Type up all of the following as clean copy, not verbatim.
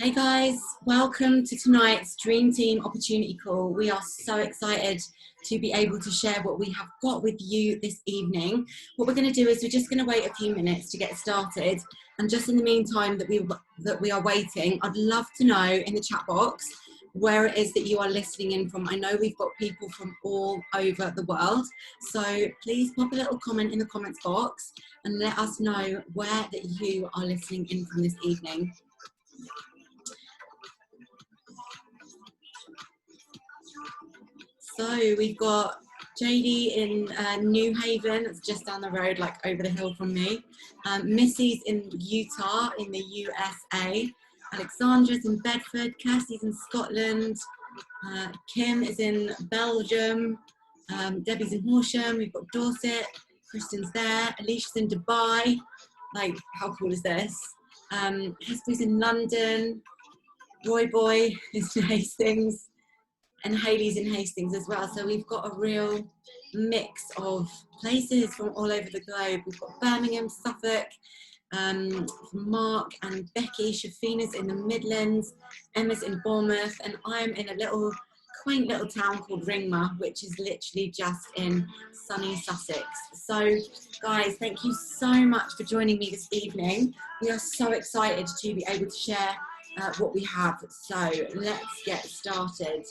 Hey guys, welcome to tonight's Dream Team Opportunity Call. We are so excited to be able to share what we have got with you this evening. What we're going to do is we're just going to wait a few minutes to get started, and just in the meantime that we are waiting, I'd love to know in the chat box where it is that you are listening in from. I know we've got people from all over the world, so please pop a little comment in the comments box and let us know where that you are listening in from this evening. So we've got JD in New Haven, it's just down the road, like over the hill from me. Missy's in Utah, in the USA. Alexandra's in Bedford. Kirsty's in Scotland. Kim is in Belgium. Debbie's in Horsham. We've got Dorset. Kristen's there. Alicia's in Dubai. Like, how cool is this? Hester's in London. Roy Boy is in Hastings. And Hayley's in Hastings as well. So we've got a real mix of places from all over the globe. We've got Birmingham, Suffolk, Mark and Becky. Shafina's in the Midlands, Emma's in Bournemouth, and I'm in a little quaint little town called Ringmer, which is literally just in sunny Sussex. So guys, thank you so much for joining me this evening. We are so excited to be able to share what we have. So let's get started.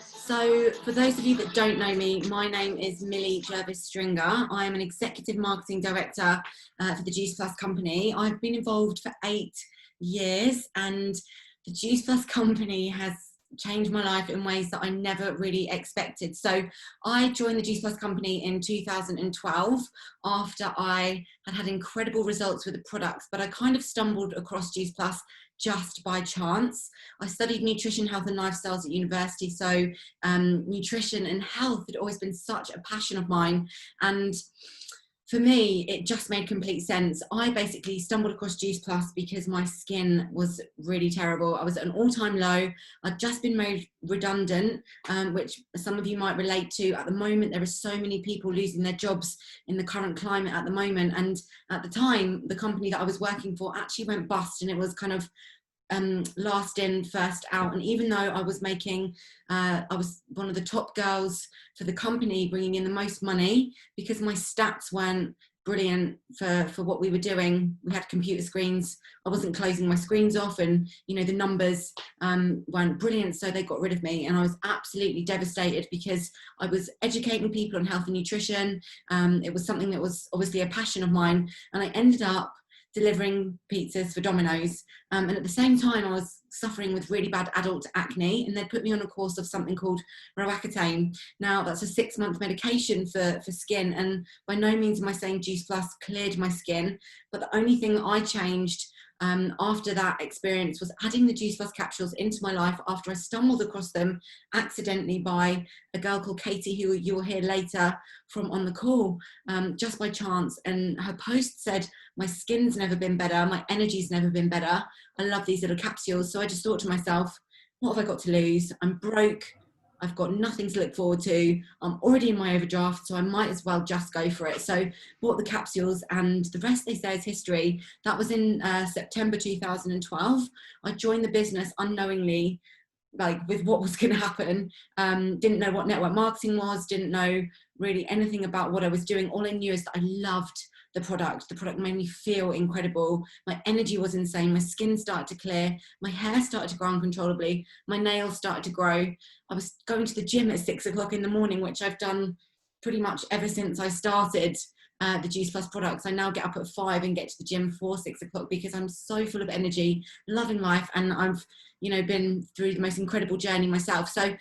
So for those of you that don't know me, my name is Millie Jervis-Stringer. I am an executive marketing director for the Juice Plus company. I've been involved for 8 years, and the Juice Plus company has changed my life in ways that I never really expected. So I joined the Juice Plus company in 2012 after I had incredible results with the products, but I kind of stumbled across Juice Plus just by chance. I studied nutrition, health and lifestyles at university, so nutrition and health had always been such a passion of mine, and for me it just made complete sense. I basically stumbled across Juice Plus because my skin was really terrible. I was at an all-time low. I'd just been made redundant, which some of you might relate to. At the moment there are so many people losing their jobs in the current climate at the moment, and at the time the company that I was working for actually went bust, and it was kind of last in, first out. And even though I was making, I was one of the top girls for the company, bringing in the most money, because my stats weren't brilliant for what we were doing. We had computer screens. I wasn't closing my screens off, and you know the numbers weren't brilliant, so they got rid of me, and I was absolutely devastated because I was educating people on health and nutrition. It was something that was obviously a passion of mine, and I ended up delivering pizzas for Domino's, and at the same time I was suffering with really bad adult acne, and they'd put me on a course of something called Rach. Now that's a 6-month medication for skin, and by no means am I saying Juice Plus cleared my skin, but the only thing that I changed after that experience was adding the Juice Plus capsules into my life after I stumbled across them accidentally by a girl called Katie, who you will hear later from on the call, just by chance. And her post said, my skin's never been better, my energy's never been better, I love these little capsules. So I just thought to myself, what have I got to lose? I'm broke, I've got nothing to look forward to, I'm already in my overdraft, so I might as well just go for it. So bought the capsules, and the rest, they say, is history. That was in September 2012. I joined the business unknowingly, like with what was going to happen. Didn't know what network marketing was, didn't know really anything about what I was doing. All I knew is that I loved the product. The product made me feel incredible. My energy was insane. My skin started to clear. My hair started to grow uncontrollably. My nails started to grow. I was going to the gym at 6 o'clock in the morning, which I've done pretty much ever since I started the Juice Plus products. I now get up at 5 and get to the gym for 6 o'clock because I'm so full of energy, loving life, and I've, you know, been through the most incredible journey myself. So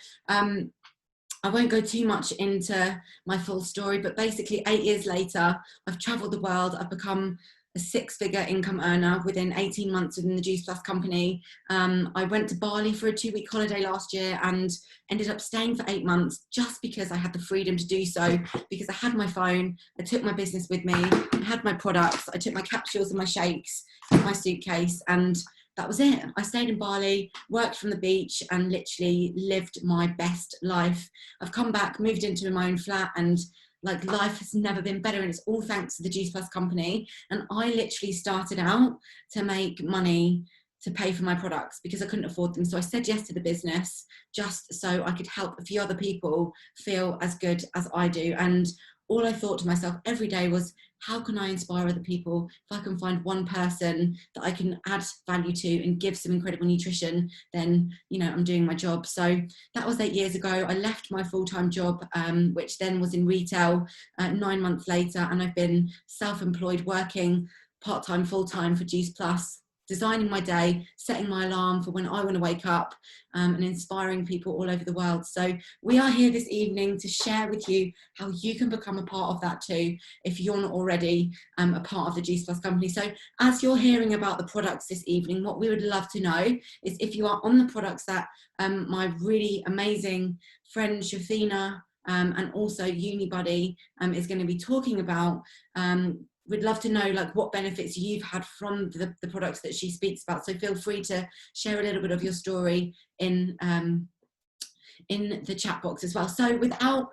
I won't go too much into my full story, but basically 8 years later, I've traveled the world. I've become a 6-figure income earner within 18 months within the Juice Plus company. I went to Bali for a 2-week holiday last year and ended up staying for 8 months just because I had the freedom to do so, because I had my phone, I took my business with me, I had my products, I took my capsules and my shakes in my suitcase, and that was it. I stayed in Bali, worked from the beach, and literally lived my best life. I've come back, moved into my own flat, and like life has never been better, and it's all thanks to the Juice Plus company. And I literally started out to make money to pay for my products because I couldn't afford them. So I said yes to the business just so I could help a few other people feel as good as I do. And all I thought to myself every day was, how can I inspire other people? If I can find one person that I can add value to and give some incredible nutrition, then, you know, I'm doing my job. So that was 8 years ago. I left my full-time job, which then was in retail, 9 months later, and I've been self-employed, working part-time, full-time for Juice Plus, designing my day, setting my alarm for when I want to wake up, and inspiring people all over the world. So we are here this evening to share with you how you can become a part of that too, if you're not already a part of the Juice Plus company. So as you're hearing about the products this evening, what we would love to know is if you are on the products that my really amazing friend Shafina and also Unibody is going to be talking about. We'd love to know like what benefits you've had from the products that she speaks about. So feel free to share a little bit of your story in the chat box as well. So without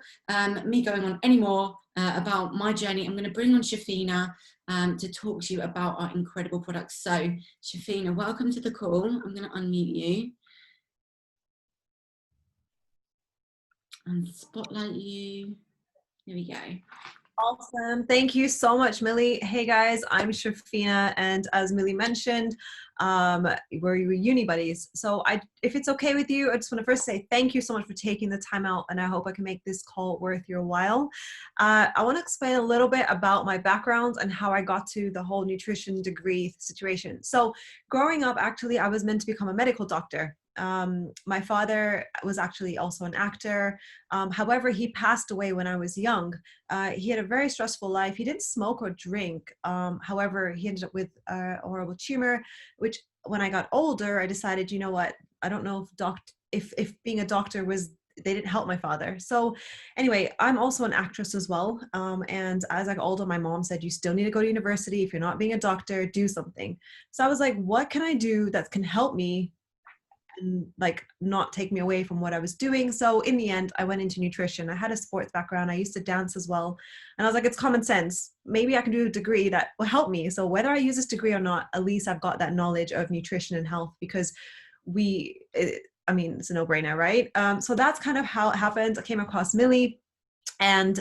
me going on any more about my journey, I'm going to bring on Shafina to talk to you about our incredible products. So Shafina, welcome to the call. I'm going to unmute you and spotlight you. Here we go. Awesome. Thank you so much, Millie. Hey guys, I'm Shafina, and as Millie mentioned, we're uni buddies. So if it's okay with you, I just want to first say thank you so much for taking the time out, and I hope I can make this call worth your while. I want to explain a little bit about my background and how I got to the whole nutrition degree situation. So growing up, actually, I was meant to become a medical doctor. My father was actually also an actor. However, he passed away when I was young. He had a very stressful life. He didn't smoke or drink. However, he ended up with a horrible tumor, which when I got older, I decided, you know what, I don't know if being a doctor they didn't help my father. So anyway, I'm also an actress as well. And as I got older, my mom said, you still need to go to university. If you're not being a doctor, do something. So I was like, what can I do that can help me and like not take me away from what I was doing? So in the end, I went into nutrition. I had a sports background. I used to dance as well. And I was like, it's common sense. Maybe I can do a degree that will help me. So whether I use this degree or not, at least I've got that knowledge of nutrition and health, because I mean, it's a no-brainer, right? So that's kind of how it happened. I came across Millie, and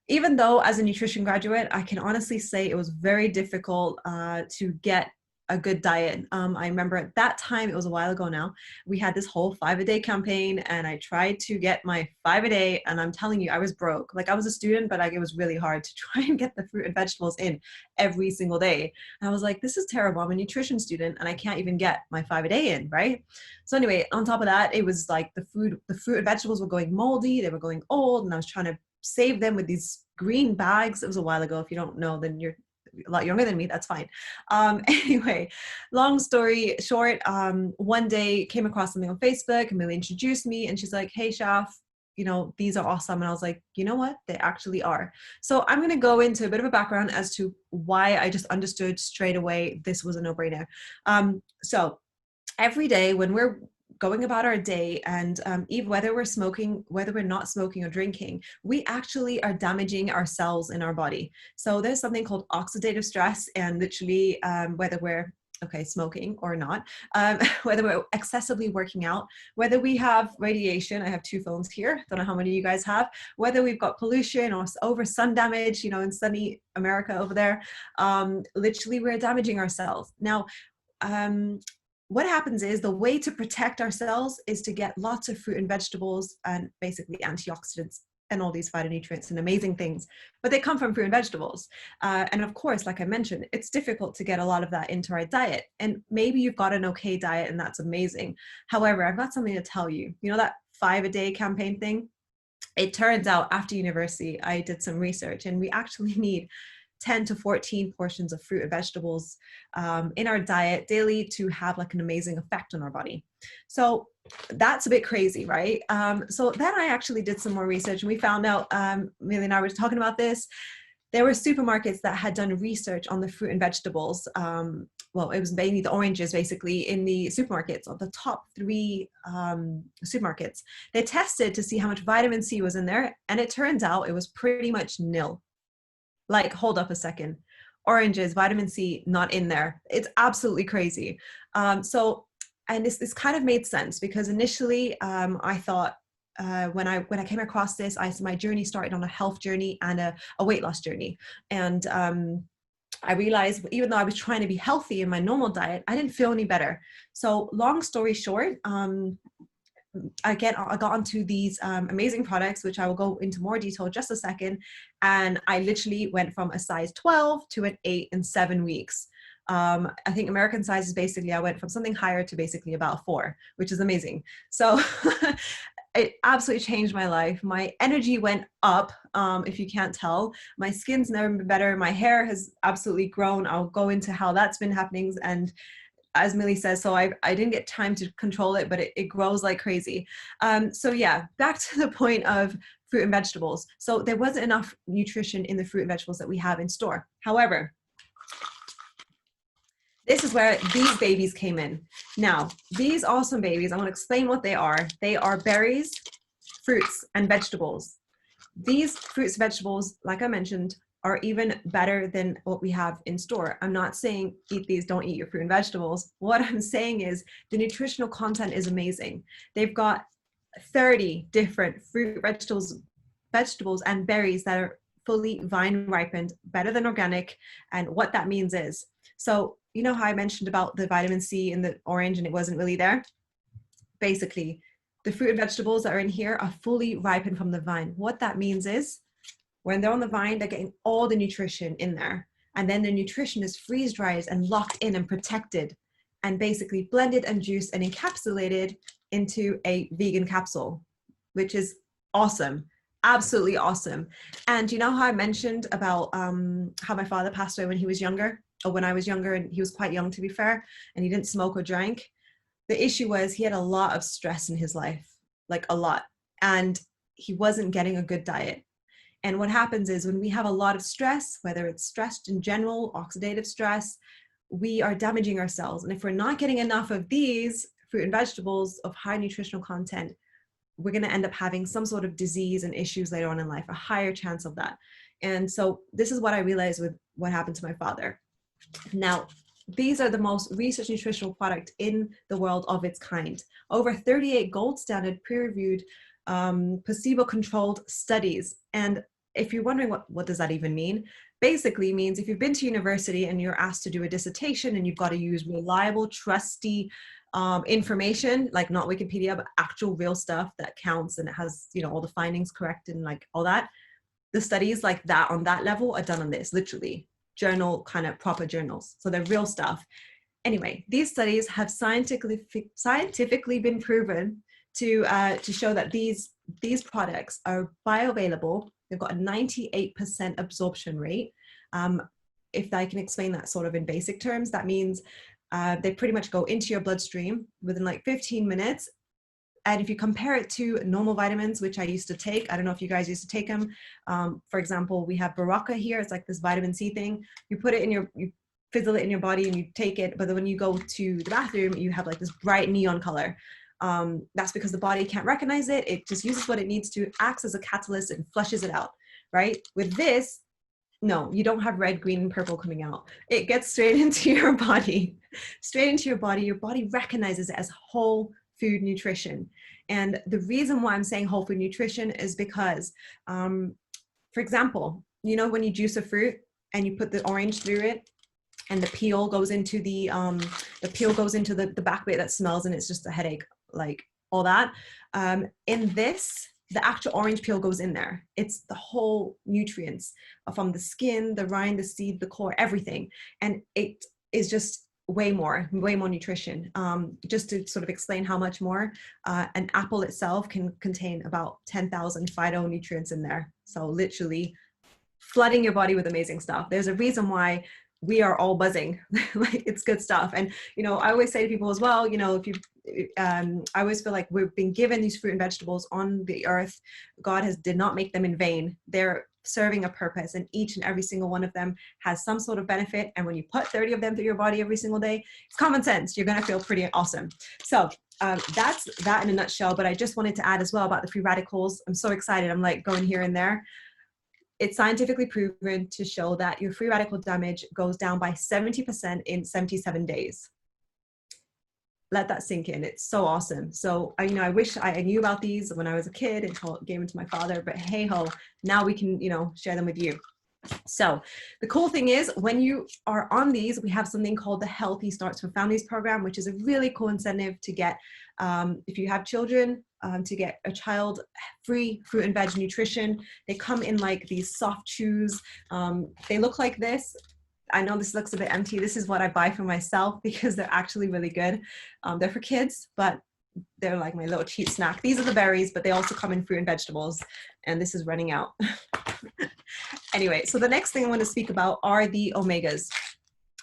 even though as a nutrition graduate, I can honestly say it was very difficult to get a good diet. I remember at that time, it was a while ago now, we had this whole 5-a-day campaign, and I tried to get my 5-a-day, and I'm telling you, I was broke. Like, I was a student, but like it was really hard to try and get the fruit and vegetables in every single day. And I was like, this is terrible. I'm a nutrition student and I can't even get my 5-a-day in, right? So anyway, on top of that, it was like the fruit and vegetables were going moldy, they were going old, and I was trying to save them with these green bags. It was a while ago. If you don't know, then you're a lot younger than me, that's fine. Anyway, long story short, one day came across something on Facebook, and Millie introduced me, and she's like, hey Shaf, you know, these are awesome. And I was like, you know what, they actually are. So I'm going to go into a bit of a background as to why I just understood straight away this was a no-brainer. So every day when we're going about our day, and even whether we're smoking, whether we're not smoking or drinking, we actually are damaging our cells in our body. So there's something called oxidative stress, and literally whether we're smoking or not, whether we're excessively working out, whether we have radiation, I have 2 phones here, don't know how many you guys have, whether we've got pollution or over sun damage, you know, in sunny America over there, literally we're damaging our cells. Now, what happens is the way to protect our cells is to get lots of fruit and vegetables and basically antioxidants and all these phytonutrients and amazing things, but they come from fruit and vegetables. And of course, like I mentioned, it's difficult to get a lot of that into our diet. And maybe you've got an okay diet and that's amazing. However, I've got something to tell you. You know that 5-a-day campaign thing? It turns out after university, I did some research, and we actually need 10 to 14 portions of fruit and vegetables in our diet daily to have like an amazing effect on our body. So that's a bit crazy, right? So then I actually did some more research, and we found out, Millie and I were talking about this, there were supermarkets that had done research on the fruit and vegetables. Well, it was mainly the oranges, basically, in the supermarkets, of the top 3 supermarkets. They tested to see how much vitamin C was in there, and it turns out it was pretty much nil. Like, hold up a second. Oranges, vitamin C, not in there. It's absolutely crazy. And this kind of made sense, because initially I thought, when I came across this, my journey started on a health journey and a weight loss journey. And I realized, even though I was trying to be healthy in my normal diet, I didn't feel any better. So long story short, I got onto these amazing products, which I will go into more detail in just a second. And I literally went from a size 12 to an 8 in 7 weeks. I think American size is basically, I went from something higher to basically about 4, which is amazing. So it absolutely changed my life. My energy went up, if you can't tell. My skin's never been better. My hair has absolutely grown. I'll go into how that's been happening. And as Millie says, so I didn't get time to control it, but it grows like crazy. So yeah, back to the point of fruit and vegetables. So there wasn't enough nutrition in the fruit and vegetables that we have in store. However, this is where these babies came in. Now, these awesome babies, I want to explain what they are. They are berries, fruits, and vegetables. These fruits and vegetables, like I mentioned, are even better than what we have in store. I'm not saying eat these, don't eat your fruit and vegetables. What I'm saying is the nutritional content is amazing. They've got 30 different fruit, vegetables and berries that are fully vine ripened, better than organic. And what that means is, so you know how I mentioned about the vitamin C in the orange and it wasn't really there? Basically, the fruit and vegetables that are in here are fully ripened from the vine. What that means is, when they're on the vine, they're getting all the nutrition in there. And then the nutrition is freeze dried and locked in and protected and basically blended and juiced and encapsulated into a vegan capsule, which is awesome. Absolutely awesome. And you know how I mentioned about how my father passed away when he was younger, or when I was younger, and he was quite young, to be fair, and he didn't smoke or drink. The issue was he had a lot of stress in his life, like a lot, and he wasn't getting a good diet. And what happens is, when we have a lot of stress, whether it's stress in general, oxidative stress, we are damaging ourselves. And if we're not getting enough of these fruit and vegetables of high nutritional content, we're going to end up having some sort of disease and issues later on in life, a higher chance of that. And so this is what I realized with what happened to my father. Now, these are the most researched nutritional product in the world of its kind. Over 38 gold standard peer-reviewed placebo-controlled studies. And if you're wondering what does that even mean, basically means if you've been to university and you're asked to do a dissertation and you've got to use reliable, trusty information, like not Wikipedia, but actual real stuff that counts and it has, you know, all the findings correct and like all that. The studies like that on that level are done on this, literally journal, kind of proper journals. So they're real stuff. Anyway, these studies have scientifically been proven to show that these products are bioavailable. They've got a 98% absorption rate. If I can explain that sort of in basic terms, that means they pretty much go into your bloodstream within like 15 minutes. And if you compare it to normal vitamins, which I used to take, I don't know if you guys used to take them. For example, we have Baraka here. It's like this vitamin C thing. You put it in you fizzle it in your body and you take it. But then when you go to the bathroom, you have like this bright neon color. That's because the body can't recognize it. It just uses what it needs to, acts as a catalyst and flushes it out, right? With this, no, you don't have red, green, and purple coming out. It gets straight into your body, straight into your body. Your body recognizes it as whole food nutrition. And the reason why I'm saying whole food nutrition is because, for example, you know, when you juice a fruit and you put the orange through it and the peel goes into the back bit that smells and it's just a headache, like all that. In this, the actual orange peel goes in there. It's the whole nutrients from the skin, the rind, the seed, the core, everything. And it is just way more nutrition. Just to sort of explain how much more, an apple itself can contain about 10,000 phytonutrients in there. So literally flooding your body with amazing stuff. There's a reason why we are all buzzing. Like, it's good stuff. And, you know, I always say to people as well, you know, I always feel like we've been given these fruit and vegetables on the earth. God did not make them in vain. They're serving a purpose, and each and every single one of them has some sort of benefit. And when you put 30 of them through your body every single day, it's common sense. You're going to feel pretty awesome. So that's that in a nutshell. But I just wanted to add as well about the free radicals. I'm so excited. I'm like going here and there. It's scientifically proven to show that your free radical damage goes down by 70% in 77 days. Let that sink in. It's so awesome. So, I wish I knew about these when I was a kid and gave them to my father, but hey ho, now we can, share them with you. So the cool thing is when you are on these, we have something called the Healthy Starts for Families program, which is a really cool incentive to get, if you have children, to get a child free fruit and veg nutrition. They come in like these soft chews. They look like this. I know this looks a bit empty. This is what I buy for myself because they're actually really good. They're for kids, but they're like my little cheap snack. These are the berries, but they also come in fruit and vegetables. And this is running out. Anyway, so the next thing I want to speak about are the omegas.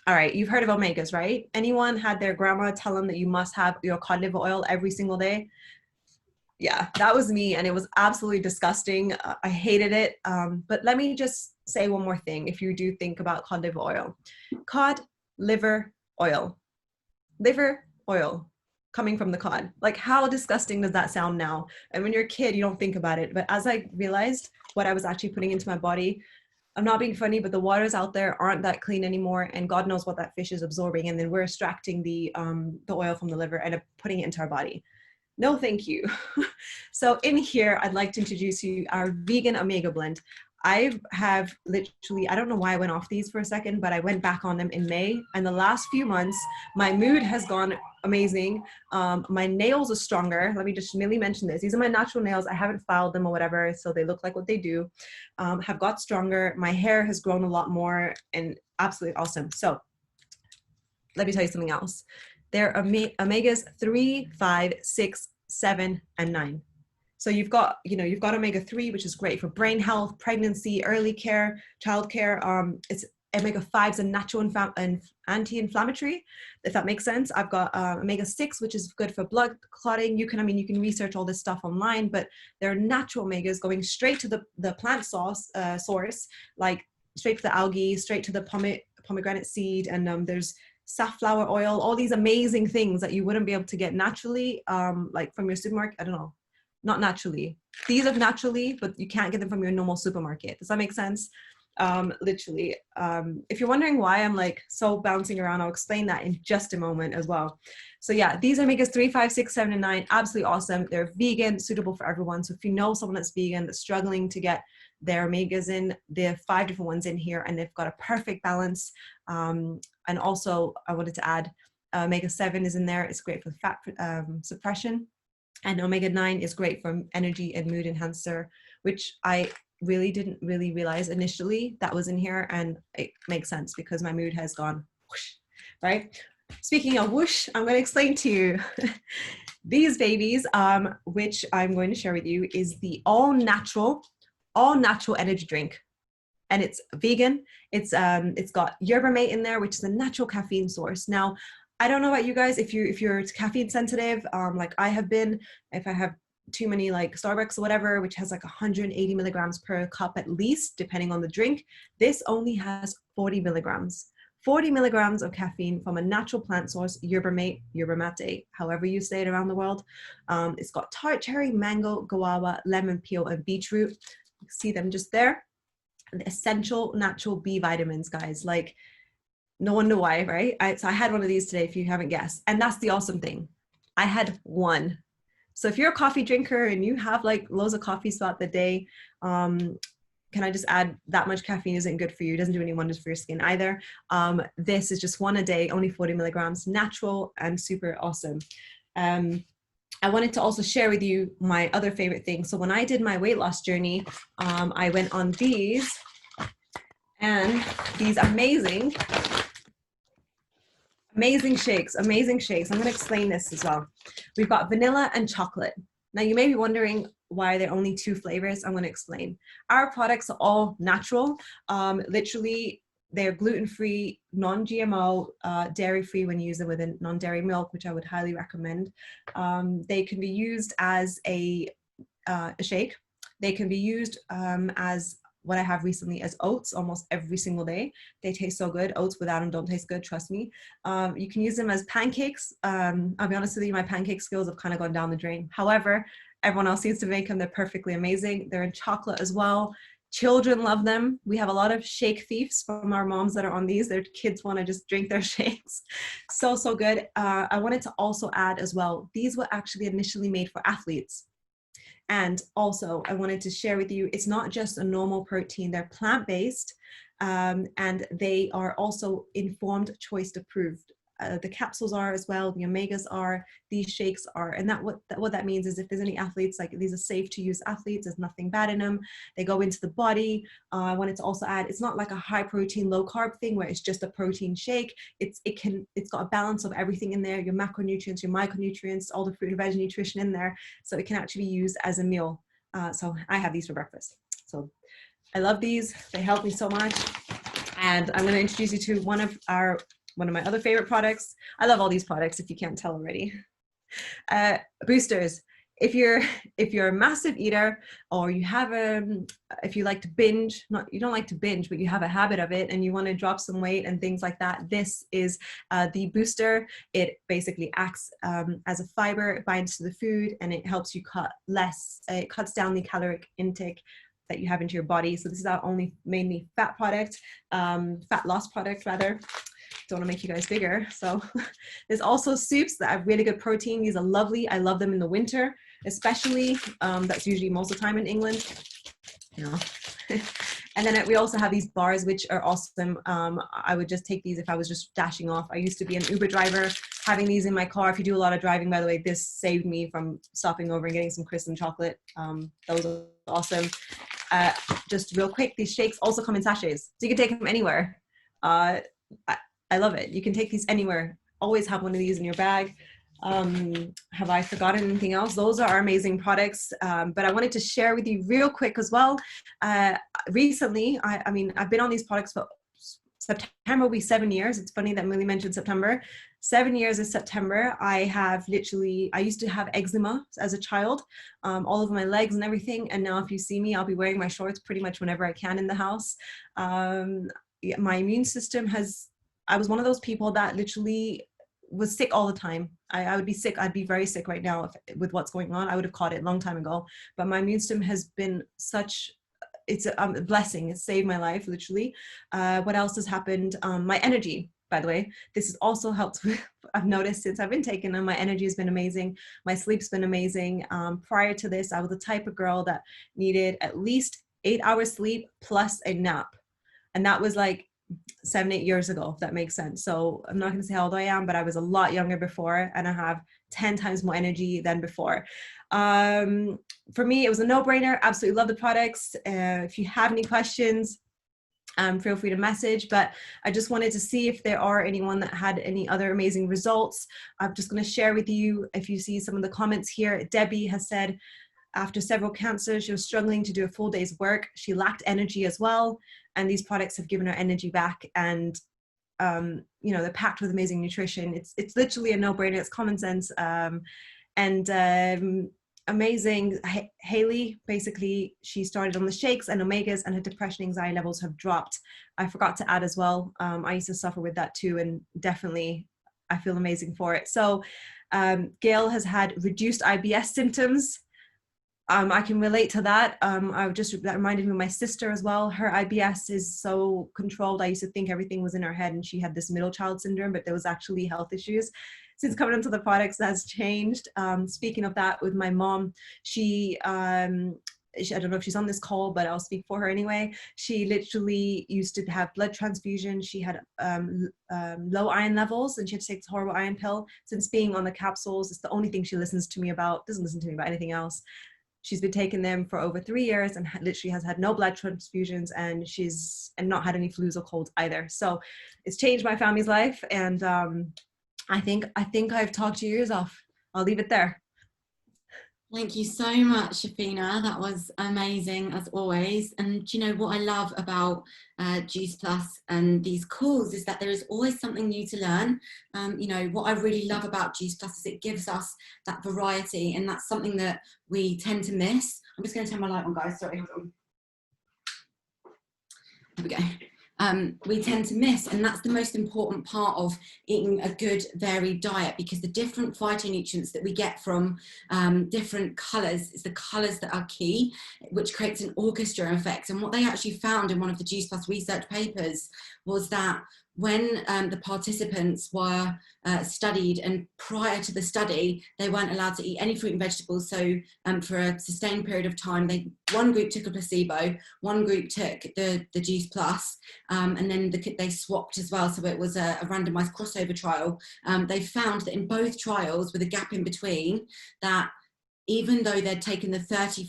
All right, you've heard of omegas, right? Anyone had their grandma tell them that you must have your cod liver oil every single day? Yeah, that was me, and it was absolutely disgusting. I hated it. But let me just say one more thing. If you do think about cod liver oil, cod liver oil, liver oil coming from the cod. Like, how disgusting does that sound now? And when you're a kid, you don't think about it. But as I realized what I was actually putting into my body, I'm not being funny, but the waters out there aren't that clean anymore, and God knows what that fish is absorbing. And then we're extracting the oil from the liver and putting it into our body. No, thank you. So in here, I'd like to introduce you our vegan omega blend. I have literally, I don't know why I went off these for a second, but I went back on them in May. And the last few months, my mood has gone amazing. My nails are stronger. Let me just merely mention this. These are my natural nails. I haven't filed them or whatever, so they look like what they do. Have got stronger. My hair has grown a lot more and absolutely awesome. So let me tell you something else. They're omegas 3, 5, 6, 7, and 9. So you've got omega-3, which is great for brain health, pregnancy, early care, childcare. It's omega-5 is a natural and anti-inflammatory, if that makes sense. I've got omega-6, which is good for blood clotting. You can research all this stuff online, but they're natural omegas going straight to the plant source, like straight to the algae, straight to the pomegranate seed, and there's safflower oil, all these amazing things that you wouldn't be able to get naturally, like from your supermarket. I don't know, not naturally. These are naturally, but you can't get them from your normal supermarket. Does that make sense? Literally. If you're wondering why I'm like so bouncing around, I'll explain that in just a moment as well. So yeah, these omegas 3, 5, 6, 7, and 9, absolutely awesome. They're vegan, suitable for everyone. So if you know someone that's vegan, that's struggling to get their omegas in, there are 5 different ones in here, and they've got a perfect balance. And also I wanted to add omega-7 is in there. It's great for fat suppression. And omega-9 is great for energy and mood enhancer, which I didn't realize initially that was in here, and it makes sense because my mood has gone whoosh, right? Speaking of whoosh, I'm going to explain to you these babies, which I'm going to share with you, is the all natural energy drink. And it's vegan. It's got yerba mate in there, which is a natural caffeine source. Now, I don't know about you guys, if you're caffeine sensitive, like I have been, if I have too many like Starbucks or whatever, which has like 180 milligrams per cup at least, depending on the drink, this only has 40 milligrams. 40 milligrams of caffeine from a natural plant source, yerba mate, however you say it around the world. It's got tart cherry, mango, guava, lemon peel, and beetroot. You see them just there. The essential natural B vitamins, guys. Like, no wonder why, right? So I had one of these today, if you haven't guessed. And that's the awesome thing. I had one. So if you're a coffee drinker and you have like loads of coffee throughout the day, can I just add that much caffeine isn't good for you. It doesn't do any wonders for your skin either. This is just one a day, only 40 milligrams, natural and super awesome. I wanted to also share with you my other favorite thing. So when I did my weight loss journey, I went on these, and these amazing shakes. I'm going to explain this as well. We've got vanilla and chocolate. Now you may be wondering why there are only 2 flavors. I'm going to explain. Our products are all natural. Literally, they're gluten-free, non-GMO, dairy-free when you use them with a non-dairy milk, which I would highly recommend. They can be used as a shake. They can be used as what I have recently is oats almost every single day. They taste so good. Oats without them don't taste good, trust me. You can use them as pancakes. I'll be honest with you, my pancake skills have kind of gone down the drain. However, everyone else seems to make them. They're perfectly amazing. They're in chocolate as well. Children love them. We have a lot of shake thieves from our moms that are on these. Their kids want to just drink their shakes. So, so good. I wanted to also add as well, these were actually initially made for athletes. And also I wanted to share with you, it's not just a normal protein, they're plant-based, and they are also informed choice approved. The capsules are as well, the omegas are, these shakes are, and what that means is if there's any athletes, like these are safe to use athletes, there's nothing bad in them, they go into the body. I wanted to also add, it's not like a high protein, low carb thing where it's just a protein shake. It's got a balance of everything in there, your macronutrients, your micronutrients, all the fruit and veg nutrition in there, so it can actually be used as a meal. So I have these for breakfast. So I love these, they help me so much. And I'm going to introduce you to one of my other favorite products. I love all these products, if you can't tell already. Boosters. If you're a massive eater, or you have if you like to binge, you don't like to binge, but you have a habit of it and you want to drop some weight and things like that, this is the booster. It basically acts as a fiber, it binds to the food, and it helps you cut less. It cuts down the caloric intake that you have into your body. So this is our only mainly fat product, fat loss product rather. Don't want to make you guys bigger. So there's also soups that have really good protein. These are lovely. I love them in the winter, especially. That's usually most of the time in England. You know. And then we also have these bars, which are awesome. I would just take these if I was just dashing off. I used to be an Uber driver, having these in my car. If you do a lot of driving, by the way, this saved me from stopping over and getting some crisps and chocolate. Those are awesome. Just real quick, these shakes also come in sachets, so you can take them anywhere. I love it. You can take these anywhere. Always have one of these in your bag. Have I forgotten anything else? Those are our amazing products. But I wanted to share with you real quick as well. Recently, I mean, I've been on these products for September will be 7 years. It's funny that Millie mentioned September. 7 years is September. I used to have eczema as a child, all over my legs and everything. And now if you see me, I'll be wearing my shorts pretty much whenever I can in the house. My immune system I was one of those people that literally was sick all the time. I would be sick. I'd be very sick right now with what's going on. I would have caught it a long time ago. But my immune system has been it's a blessing. It saved my life, literally. What else has happened? My energy, by the way, this has also helped. I've noticed since I've been taking them, my energy has been amazing. My sleep's been amazing. Prior to this, I was the type of girl that needed at least 8 hours sleep plus a nap. And that was like 7-8 years ago, if that makes sense. So I'm not going to say how old I am, but I was a lot younger before, and I have 10 times more energy than before. For me, it was a no-brainer. Absolutely love the products. If you have any questions, feel free to message, but I just wanted to see if there are anyone that had any other amazing results. I'm just going to share with you, if you see some of the comments here, Debbie has said, after several cancers, she was struggling to do a full day's work. She lacked energy as well. And these products have given her energy back. And, they're packed with amazing nutrition. It's literally a no-brainer. It's common sense. Amazing. Haley, basically, she started on the shakes and omegas, and her depression anxiety levels have dropped. I forgot to add as well. I used to suffer with that too. And definitely, I feel amazing for it. So Gail has had reduced IBS symptoms. I can relate to that. That reminded me of my sister as well. Her IBS is so controlled. I used to think everything was in her head and she had this middle child syndrome, but there was actually health issues. Since coming into the products, that's changed. Speaking of that, with my mom, I don't know if she's on this call, but I'll speak for her anyway. She literally used to have blood transfusion. She had low iron levels, and she had to take this horrible iron pill. Since being on the capsules, it's the only thing she listens to me about, doesn't listen to me about anything else. She's been taking them for over 3 years and literally has had no blood transfusions, and not had any flus or colds either. So it's changed my family's life. And I think I've talked your ears off. I'll leave it there. Thank you so much, Shafina. That was amazing as always. And you know what I love about Juice Plus and these calls is that there is always something new to learn. What I really love about Juice Plus is it gives us that variety, and that's something that we tend to miss. I'm just going to turn my light on, guys. Sorry, hold on. Here we go. We tend to miss, and that's the most important part of eating a good varied diet, because the different phytonutrients that we get from different colours, is the colours that are key, which creates an orchestra effect. And what they actually found in one of the Juice Plus research papers was that when the participants were studied, and prior to the study they weren't allowed to eat any fruit and vegetables, so for a sustained period of time, one group took a placebo, one group took the Juice Plus, and then they swapped as well, so it was a randomized crossover trial. They found that in both trials, with a gap in between, that even though they'd taken the 30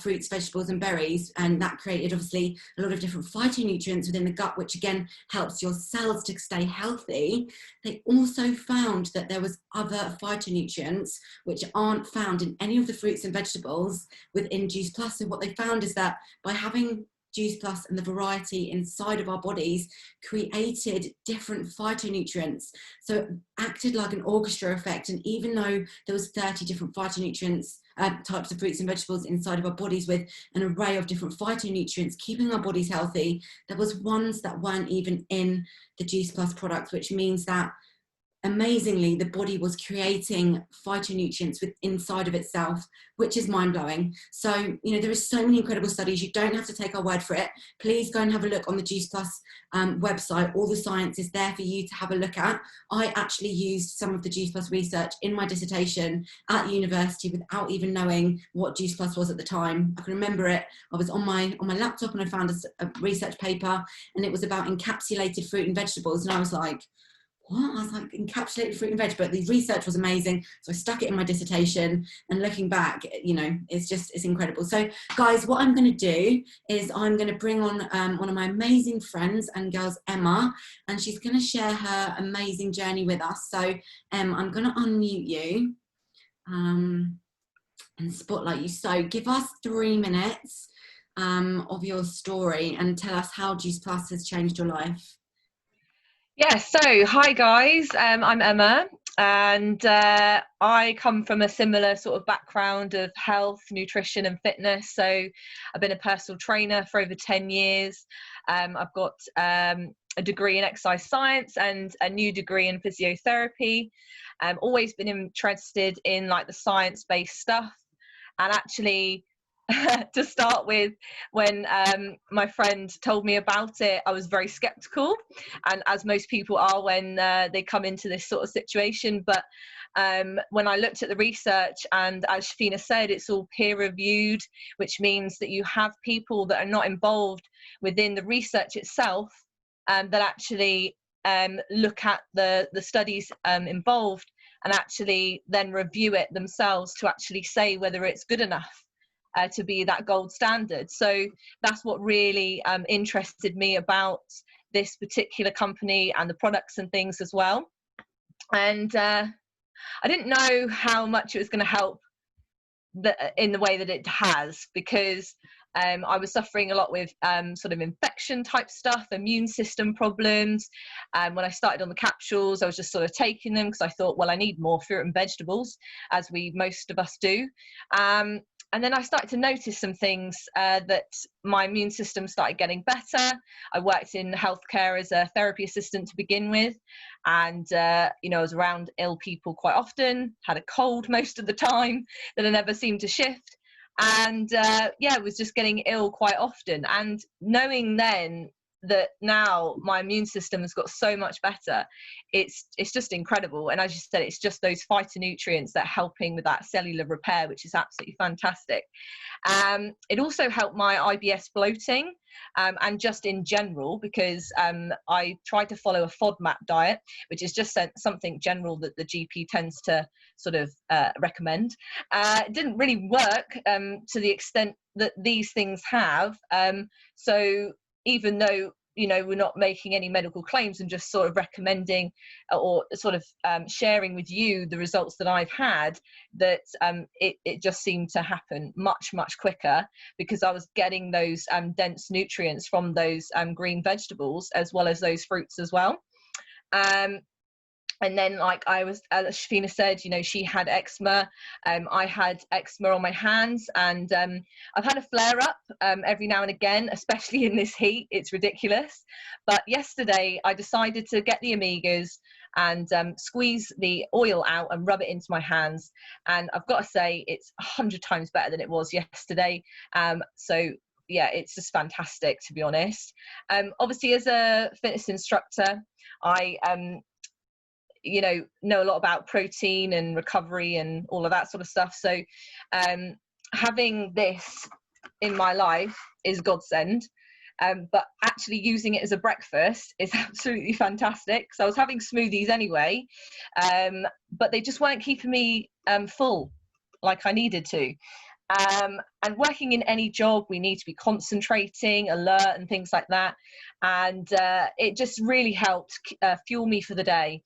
fruits, vegetables and berries, and that created obviously a lot of different phytonutrients within the gut, which again helps your cells to stay healthy, they also found that there was other phytonutrients which aren't found in any of the fruits and vegetables within Juice Plus. So what they found is that by having Juice Plus and the variety inside of our bodies created different phytonutrients. So it acted like an orchestra effect. And even though there was 30 different phytonutrients, types of fruits and vegetables inside of our bodies with an array of different phytonutrients, keeping our bodies healthy, there was ones that weren't even in the Juice Plus product, which means that amazingly, the body was creating phytonutrients inside of itself, which is mind-blowing. So, there are so many incredible studies. You don't have to take our word for it. Please go and have a look on the Juice Plus website. All the science is there for you to have a look at. I actually used some of the Juice Plus research in my dissertation at university without even knowing what Juice Plus was at the time. I can remember it. I was on my laptop and I found a research paper, and it was about encapsulated fruit and vegetables. And I was like, what? I was like, encapsulated fruit and veg, but the research was amazing. So I stuck it in my dissertation, and looking back, it's incredible. So guys, what I'm going to do is I'm going to bring on one of my amazing friends and girls, Emma, and she's going to share her amazing journey with us. So I'm going to unmute you and spotlight you. So give us 3 minutes of your story and tell us how Juice Plus has changed your life. Yeah, so hi guys, I'm Emma, and I come from a similar sort of background of health, nutrition and fitness. So I've been a personal trainer for over 10 years. I've got a degree in exercise science and a new degree in physiotherapy. I've always been interested in like the science-based stuff, and actually to start with, when my friend told me about it, I was very skeptical, and as most people are when they come into this sort of situation. But when I looked at the research, and as Shafina said, it's all peer reviewed, which means that you have people that are not involved within the research itself, that actually look at the studies involved, and actually then review it themselves to actually say whether it's good enough to be that gold standard. So that's what really interested me about this particular company and the products and things as well. And I didn't know how much it was going to help in the way that it has, because I was suffering a lot with sort of infection type stuff, immune system problems. When I started on the capsules, I was just sort of taking them because I thought, well, I need more fruit and vegetables, as most of us do. And then I started to notice some things, that my immune system started getting better. I worked in healthcare as a therapy assistant to begin with. And, I was around ill people quite often, had a cold most of the time that I never seemed to shift. And was just getting ill quite often. And knowing then that now my immune system has got so much better, it's just incredible. And as you said, it's just those phytonutrients that are helping with that cellular repair, which is absolutely fantastic. It also helped my IBS bloating, and just in general, because I tried to follow a FODMAP diet, which is just something general that the GP tends to sort of recommend. It didn't really work to the extent that these things have. So even though we're not making any medical claims and just sort of recommending or sort of sharing with you the results that I've had, that it just seemed to happen much quicker, because I was getting those dense nutrients from those green vegetables as well as those fruits as well. And then, like I was, as Shafina said, you know, she had eczema. I had eczema on my hands, and I've had a flare up every now and again, especially in this heat. It's ridiculous. But yesterday, I decided to get the omegas and squeeze the oil out and rub it into my hands. And I've got to say, it's 100 times better than it was yesterday. So yeah, it's just fantastic, to be honest. Obviously, as a fitness instructor, I you know a lot about protein and recovery and all of that sort of stuff. So having this in my life is godsend. But actually using it as a breakfast is absolutely fantastic. So I was having smoothies anyway, but they just weren't keeping me full like I needed to. And working in any job, we need to be concentrating, alert, and things like that. And it just really helped fuel me for the day.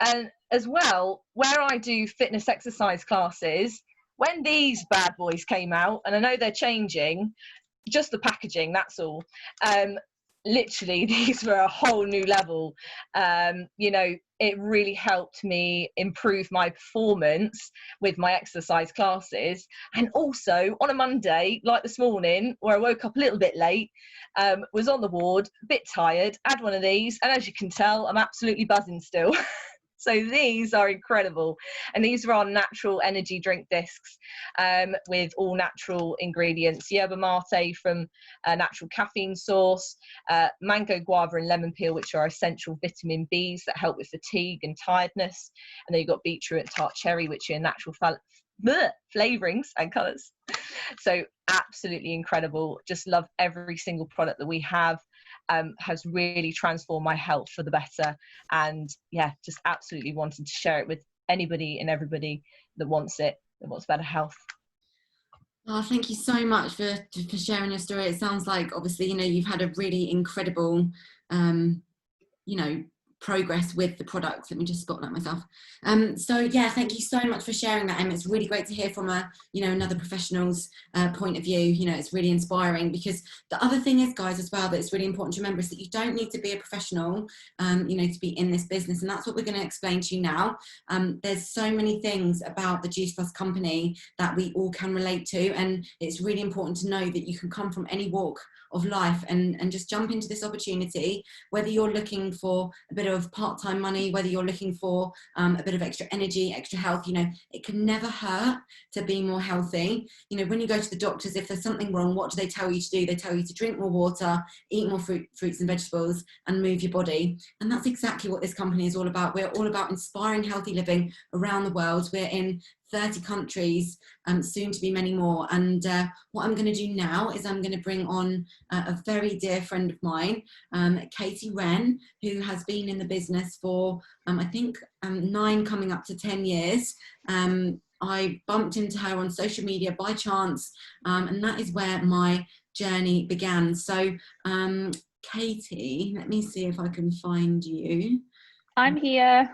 And as well, where I do fitness exercise classes, when these bad boys came out, and I know they're changing, just the packaging, that's all. Literally, these were a whole new level. You know, it really helped me improve my performance with my exercise classes. And also on a Monday, like this morning, where I woke up a little bit late, was on the ward, a bit tired, had one of these, and as you can tell, I'm absolutely buzzing still. So these are incredible, and these are our natural energy drink discs with all natural ingredients. Yerba mate from a natural caffeine source, mango, guava and lemon peel, which are essential vitamin Bs that help with fatigue and tiredness. And then you've got beetroot and tart cherry, which are natural flavorings and colors. So absolutely incredible. Just love every single product that we have. Has really transformed my health for the better, and yeah, just absolutely wanted to share it with anybody and everybody that wants it, that wants better health. Oh, thank you so much for sharing your story. It sounds like, obviously, you know, you've had a really incredible you know, progress with the products. Let me just spotlight myself. So yeah, thank you so much for sharing that, Em. It's really great to hear from a, you know, another professional's point of view. You know, it's really inspiring, because the other thing is, guys, as well, that it's really important to remember is that you don't need to be a professional, you know, to be in this business. And that's what we're going to explain to you now. There's so many things about the Juice Plus company that we all can relate to. And it's really important to know that you can come from any walk of life and just jump into this opportunity, whether you're looking for a bit of part-time money, whether you're looking for a bit of extra energy, extra health. You know, it can never hurt to be more healthy. You know, when you go to the doctors, if there's something wrong, what do they tell you to do? They tell you to drink more water, eat more fruits and vegetables, and move your body. And that's exactly what this company is all about. We're all about inspiring healthy living around the world. We're in 30 countries, soon to be many more. And what I'm going to do now is I'm going to bring on a very dear friend of mine, Katie Wren, who has been in the business for, I think, 9 coming up to 10 years. I bumped into her on social media by chance, and that is where my journey began. So, Katie, let me see if I can find you. I'm here.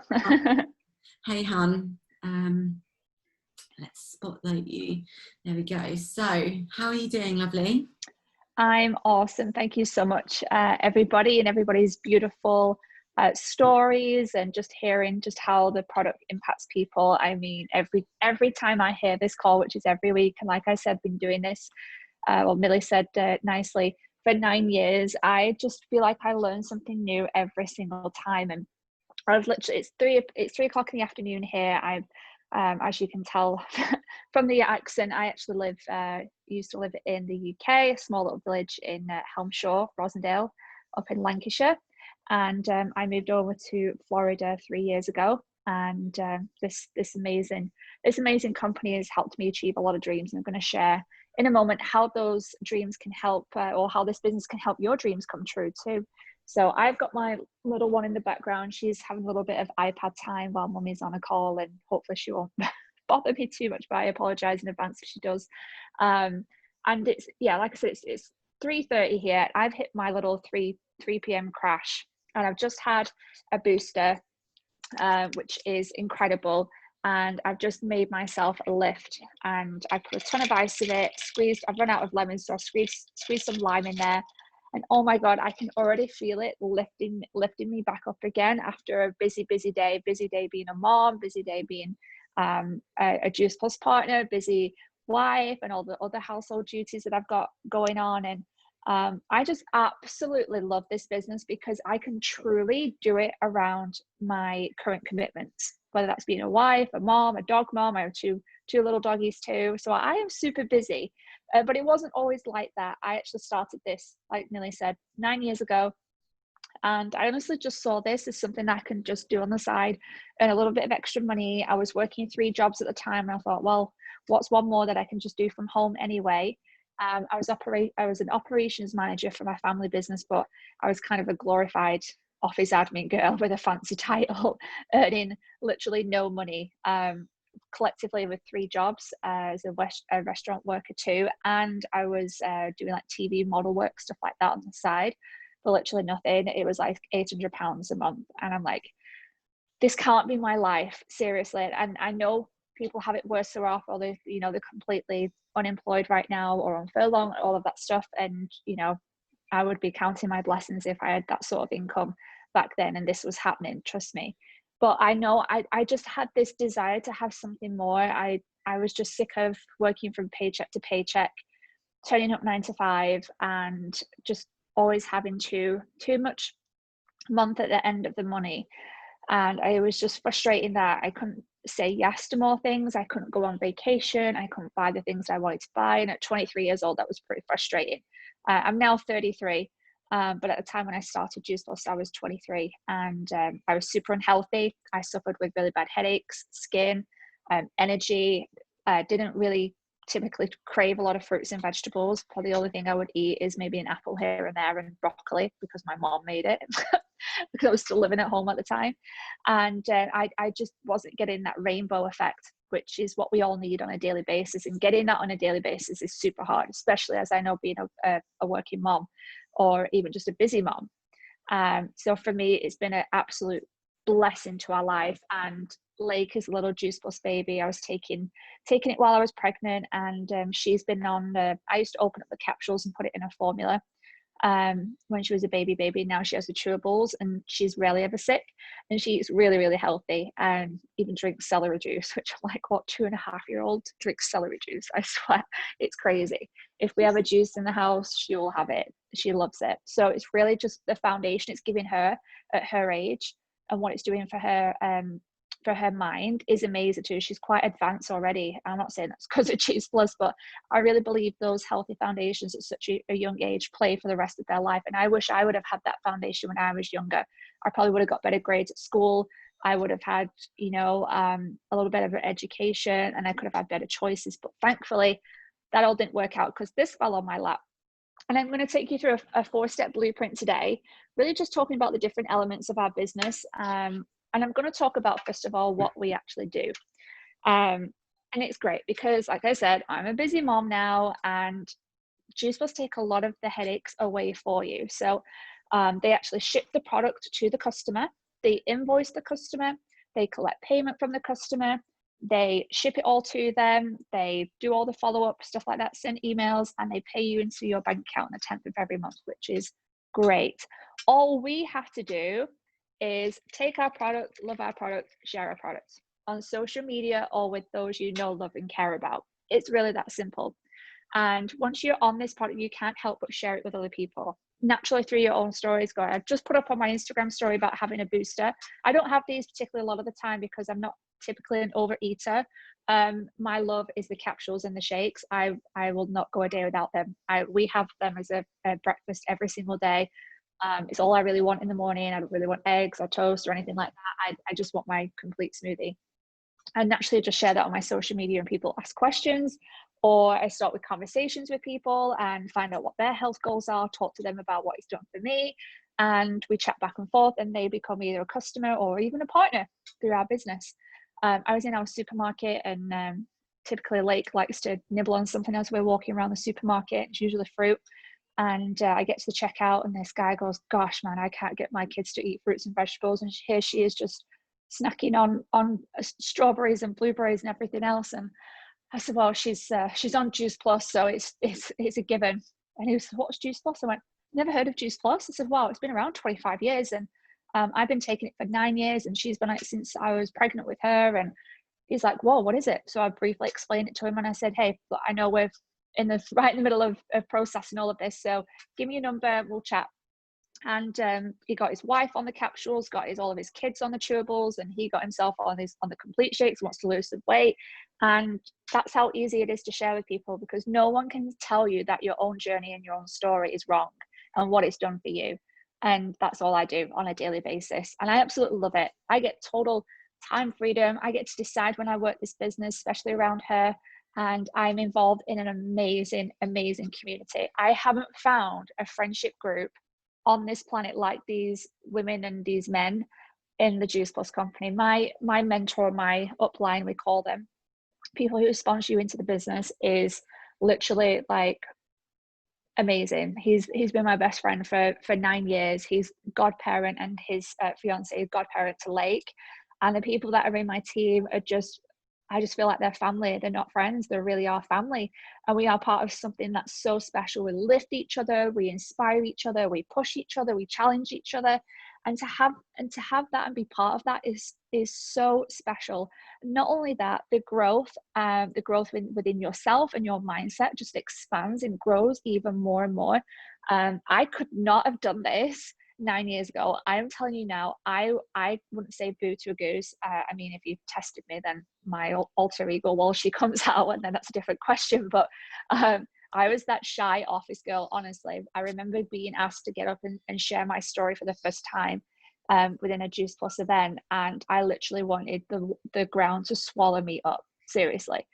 Hey, hun. Let's spotlight you. There we go. So how are you doing, lovely? I'm awesome. Thank you so much, everybody, and everybody's beautiful stories, and just hearing just how the product impacts people. I mean, every time I hear this call, which is every week, and like I said, been doing this, well, Millie said nicely, for 9 years, I just feel like I learn something new every single time. And I've literally, it's 3 o'clock in the afternoon here. I've as you can tell from the accent, I actually used to live in the UK, a small little village in Helmshire, Rosendale, up in Lancashire. And I moved over to Florida 3 years ago. And this amazing company has helped me achieve a lot of dreams. And I'm going to share in a moment how those dreams can help, or how this business can help your dreams come true too. So I've got my little one in the background. She's having a little bit of iPad time while mummy's on a call, and hopefully she won't bother me too much, but I apologize in advance if she does. And it's, yeah, like I said, it's 3:30 here. I've hit my little 3 p.m. crash, and I've just had a booster, which is incredible. And I've just made myself a lift, and I put a ton of ice in it, I've run out of lemons, so I squeezed some lime in there. And oh my God, I can already feel it lifting me back up again after a busy day being a mom, busy day being a Juice Plus partner, busy wife, and all the other household duties that I've got going on. And I just absolutely love this business because I can truly do it around my current commitments, whether that's being a wife, a mom, a dog mom. I have two little doggies too. So I am super busy, but it wasn't always like that. I actually started this, like Millie said, 9 years ago. And I honestly just saw this as something I can just do on the side, earn a little bit of extra money. I was working 3 jobs at the time, and I thought, well, what's one more that I can just do from home anyway? I was an operations manager for my family business, but I was kind of a glorified office admin girl with a fancy title, earning literally no money. Collectively with 3 jobs as a restaurant worker too, and I was doing like TV model work, stuff like that on the side, for literally nothing. It was like £800 a month, and I'm like, this can't be my life, seriously. And I know people have it worse off, or they're completely unemployed right now or on furlough, all of that stuff. And I would be counting my blessings if I had that sort of income back then, and this was happening, trust me. But I know I just had this desire to have something more. I was just sick of working from paycheck to paycheck, turning up 9 to 5, and just always having too much month at the end of the money. And I was just frustrating that I couldn't say yes to more things. I couldn't go on vacation. I couldn't buy the things I wanted to buy. And at 23 years old, that was pretty frustrating. I'm now 33. But at the time when I started Juice Plus, I was 23, and I was super unhealthy. I suffered with really bad headaches, skin, energy. Didn't really typically crave a lot of fruits and vegetables. Probably the only thing I would eat is maybe an apple here and there, and broccoli because my mom made it because I was still living at home at the time. And I just wasn't getting that rainbow effect, which is what we all need on a daily basis. And getting that on a daily basis is super hard, especially as I know being a working mom, or even just a busy mom. So for me, it's been an absolute blessing to our life. And Lake is a little Juice Plus baby. I was taking it while I was pregnant, and she's been on I used to open up the capsules and put it in a formula when she was a baby. Now she has the chewables, and she's rarely ever sick, and she's really, really healthy, and even drinks celery juice, which I'm like, what 2.5-year-old drinks celery juice? I swear, it's crazy. If we have a juice in the house, she will have it. She loves it. So it's really just the foundation it's giving her at her age, and what it's doing for her mind is amazing too. She's quite advanced already. I'm not saying that's because of Juice Plus, but I really believe those healthy foundations at such a young age play for the rest of their life. And I wish I would have had that foundation when I was younger. I probably would have got better grades at school. I would have had, a little bit of an education, and I could have had better choices. But thankfully, that all didn't work out because this fell on my lap. And I'm going to take you through a 4-step blueprint today, really just talking about the different elements of our business. And I'm going to talk about, first of all, what we actually do. And it's great because, like I said, I'm a busy mom now, and Juice Plus take a lot of the headaches away for you. So they actually ship the product to the customer. They invoice the customer. They collect payment from the customer. They ship it all to them. They do all the follow-up, stuff like that, send emails, and they pay you into your bank account on the 10th of every month, which is great. All we have to do is take our product, love our product, share our product on social media or with those you know, love, and care about. It's really that simple. And once you're on this product, you can't help but share it with other people. Naturally through your own stories. I just put up on my Instagram story about having a booster. I don't have these particularly a lot of the time because I'm not typically an overeater. My love is the capsules and the shakes. I will not go a day without them. We have them as a breakfast every single day. It's all I really want in the morning. I don't really want eggs or toast or anything like that. I just want my complete smoothie. I naturally just share that on my social media, and people ask questions, or I start with conversations with people and find out what their health goals are, talk to them about what it's done for me, and we chat back and forth, and they become either a customer or even a partner through our business. I was in our supermarket, and typically Lake likes to nibble on something as we're walking around the supermarket. It's usually fruit. And I get to the checkout, and this guy goes, gosh, man, I can't get my kids to eat fruits and vegetables. And here she is just snacking on strawberries and blueberries and everything else. And I said, well, she's on Juice Plus, so it's a given. And he was, what's Juice Plus? I went, never heard of Juice Plus. I said, wow, it's been around 25 years. And I've been taking it for 9 years, and she's been on it since I was pregnant with her. And he's like, whoa, what is it? So I briefly explained it to him, and I said, hey, look, I know we're right in the middle of processing all of this. So give me your number, we'll chat. And he got his wife on the capsules, got all of his kids on the chewables, and he got himself on the complete shakes, wants to lose some weight. And that's how easy it is to share with people, because no one can tell you that your own journey and your own story is wrong and what it's done for you. And that's all I do on a daily basis. And I absolutely love it. I get total time freedom. I get to decide when I work this business, especially around her. And I'm involved in an amazing, amazing community. I haven't found a friendship group on this planet like these women and these men in the Juice Plus company. My mentor, my upline, we call them, people who sponsor you into the business, is literally like amazing. He's been my best friend for 9 years. He's godparent, and his fiance is godparent to Lake. And the people that are in my team are I just feel like they're family. They're not friends. They really are family. And we are part of something that's so special. We lift each other, we inspire each other, we push each other, we challenge each other. And to have that and be part of that is so special. Not only that, the growth within yourself and your mindset just expands and grows even more and more. I could not have done this 9 years ago. I'm telling you now, I wouldn't say boo to a goose. I mean, if you tested me, then my alter ego, well, she comes out, and then that's a different question. But I was that shy office girl, honestly. I remember being asked to get up and share my story for the first time within a Juice Plus event, and I literally wanted the ground to swallow me up, seriously.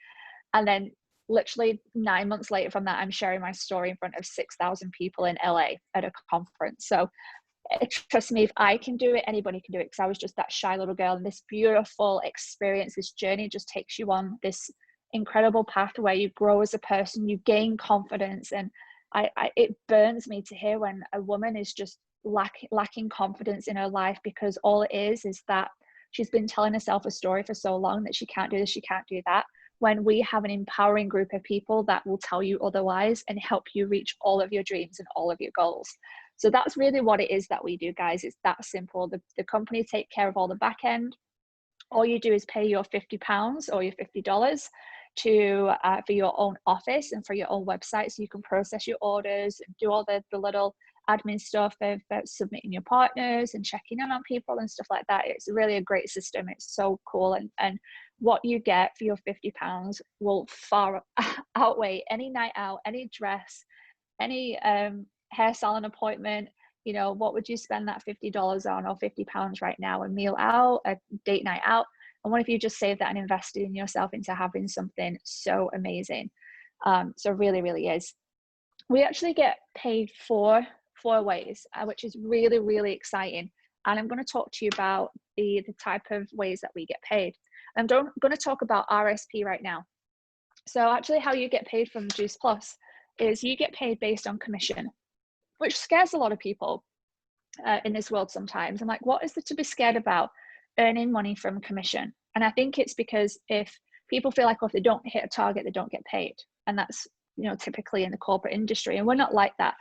And then literally 9 months later from that, I'm sharing my story in front of 6,000 people in LA at a conference. So trust me, if I can do it, anybody can do it, because I was just that shy little girl. And this beautiful experience, this journey, just takes you on this incredible path where you grow as a person, you gain confidence. And it burns me to hear when a woman is just lacking confidence in her life, because all it is that she's been telling herself a story for so long that she can't do this, she can't do that, when we have an empowering group of people that will tell you otherwise and help you reach all of your dreams and all of your goals. So that's really what it is that we do, guys. It's that simple. The company take care of all the back end. All you do is pay your £50 or your $50 for your own office and for your own website, so you can process your orders and do all the little admin stuff of submitting your partners and checking in on people and stuff like that. It's really a great system. It's so cool. And what you get for your £50 will far outweigh any night out, any dress, any hair salon appointment. You know, what would you spend that $50 on, or £50 right now? A meal out, a date night out? And what if you just saved that and invested in yourself into having something so amazing? So really, really is. We actually get paid four ways, which is really, really exciting. And I'm going to talk to you about the type of ways that we get paid. I'm going to talk about RSP right now. So actually how you get paid from Juice Plus is you get paid based on commission, which scares a lot of people in this world sometimes. I'm like, what is there to be scared about earning money from commission? And I think it's because if people feel like, oh, if they don't hit a target, they don't get paid. And that's, typically in the corporate industry. And we're not like that.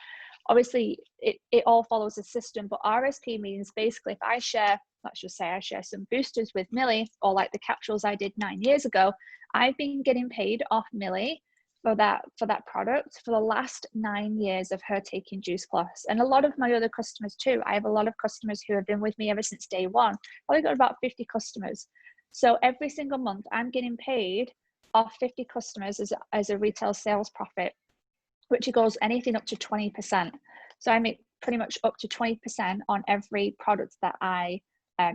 Obviously, it all follows a system, but RSP means basically if I share, let's just say I share some boosters with Millie, or like the capsules I did 9 years ago, I've been getting paid off Millie for that product for the last 9 years of her taking Juice Plus. And a lot of my other customers too. I have a lot of customers who have been with me ever since day one. I've got about 50 customers. So every single month I'm getting paid off 50 customers as a retail sales profit, which goes anything up to 20%. So I make pretty much up to 20% on every product that I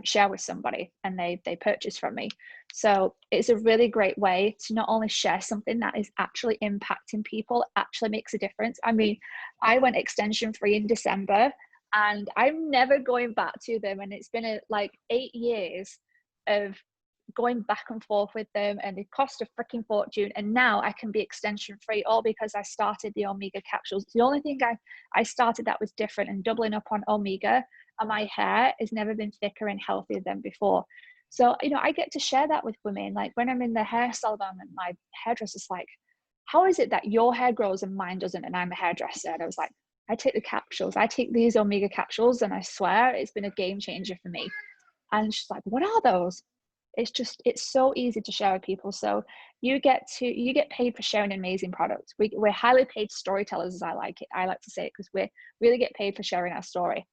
share with somebody and they purchase from me. So it's a really great way to not only share something that is actually impacting people, actually makes a difference. I mean, I went extension free in December and I'm never going back to them. And it's been like 8 years of going back and forth with them, and it cost a freaking fortune. And now I can be extension free, all because I started the Omega capsules. It's the only thing I started that was different, and doubling up on Omega, and my hair has never been thicker and healthier than before. So, I get to share that with women. Like when I'm in the hair salon and my hairdresser's like, how is it that your hair grows and mine doesn't? And I'm a hairdresser. And I was like, I take the capsules. I take these omega capsules, and I swear it's been a game changer for me. And she's like, what are those? It's so easy to share with people. So you get paid for sharing an amazing product. We're highly paid storytellers, as I like to say it, because we really get paid for sharing our story.